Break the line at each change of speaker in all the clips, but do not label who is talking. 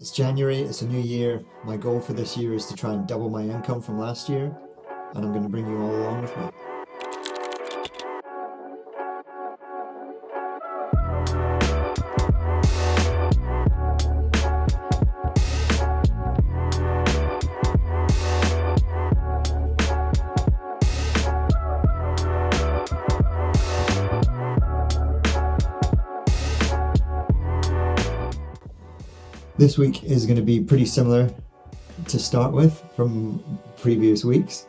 It's January, it's a new year. My goal for this year is to try and double my income from last year, and I'm going to bring you all along with me. This week is going to be pretty similar to start with from previous weeks.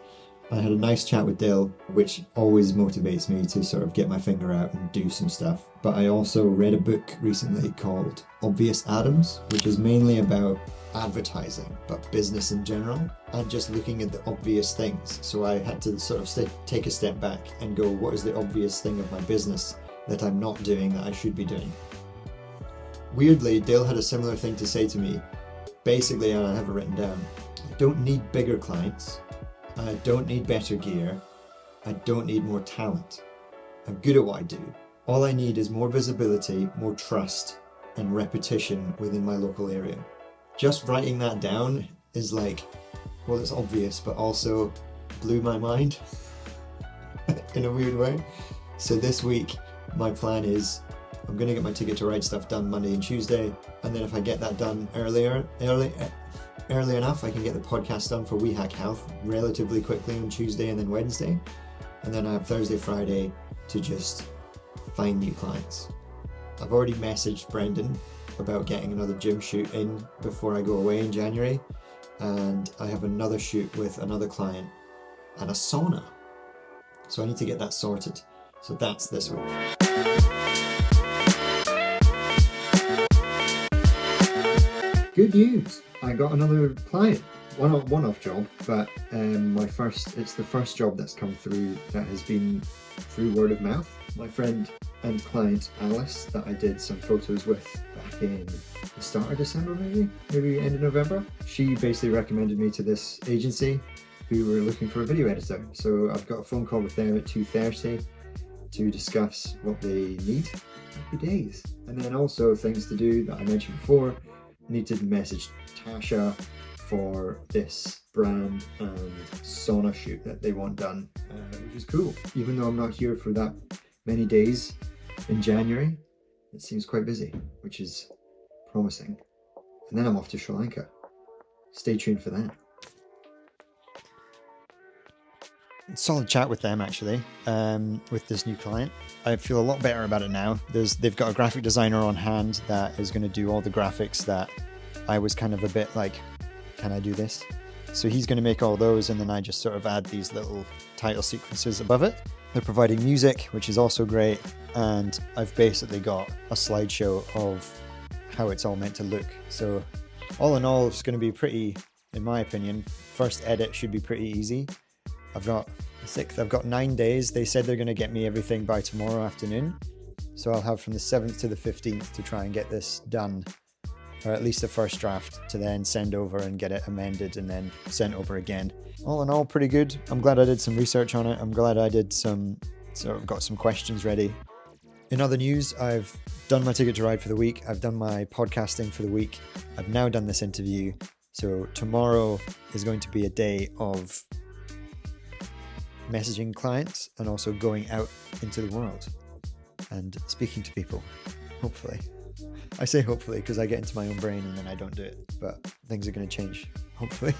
I had a nice chat with Dale, which always motivates me to sort of get my finger out and do some stuff. But I also read a book recently called Obvious Atoms, which is mainly about advertising, but business in general, and just looking at the obvious things. So I had to sort of take a step back and go, what is the obvious thing of my business that I'm not doing that I should be doing? Weirdly, Dale had a similar thing to say to me. Basically, and I have it written down, I don't need bigger clients, I don't need better gear, I don't need more talent. I'm good at what I do. All I need is more visibility, more trust, and repetition within my local area. Just writing that down is like, well, it's obvious, but also blew my mind in a weird way. So this week, my plan is I'm going to get my Ticket to Ride stuff done Monday and Tuesday, and then if I get that done early enough, I can get the podcast done for We Hack Health relatively quickly on Tuesday and then Wednesday, and then I have Thursday, Friday to just find new clients. I've already messaged Brendan about getting another gym shoot in before I go away in January, and I have another shoot with another client and a sauna, so I need to get that sorted. So that's this week. Good news! I got another client. One-off job, but it's the first job that's come through that has been through word of mouth. My friend and client Alice, that I did some photos with back in the start of December, maybe end of November. She basically recommended me to this agency who were looking for a video editor. So I've got a phone call with them at 2:30 to discuss what they need. Happy days. And then also things to do that I mentioned before. Need to message Tasha for this brand and sauna shoot that they want done, which is cool. Even though I'm not here for that many days in January, it seems quite busy, which is promising. And then I'm off to Sri Lanka. Stay tuned for that. Solid chat with them actually, with this new client. I feel a lot better about it now. They've got a graphic designer on hand that is going to do all the graphics that I was kind of a bit like, can I do this? So he's going to make all those, and then I just sort of add these little title sequences above it. They're providing music, which is also great, and I've basically got a slideshow of how it's all meant to look. So all in all, it's going to be pretty, in my opinion, first edit should be pretty easy. I've got 9 days. They said they're going to get me everything by tomorrow afternoon. So I'll have from the 7th to the 15th to try and get this done, or at least the first draft, to then send over and get it amended and then sent over again. All in all, pretty good. I'm glad I did some research on it. I'm glad I did got some questions ready. In other news, I've done my Ticket to Ride for the week. I've done my podcasting for the week. I've now done this interview. So tomorrow is going to be a day of messaging clients and also going out into the world and speaking to people, hopefully. I say hopefully because I get into my own brain and then I don't do it, but things are going to change, hopefully.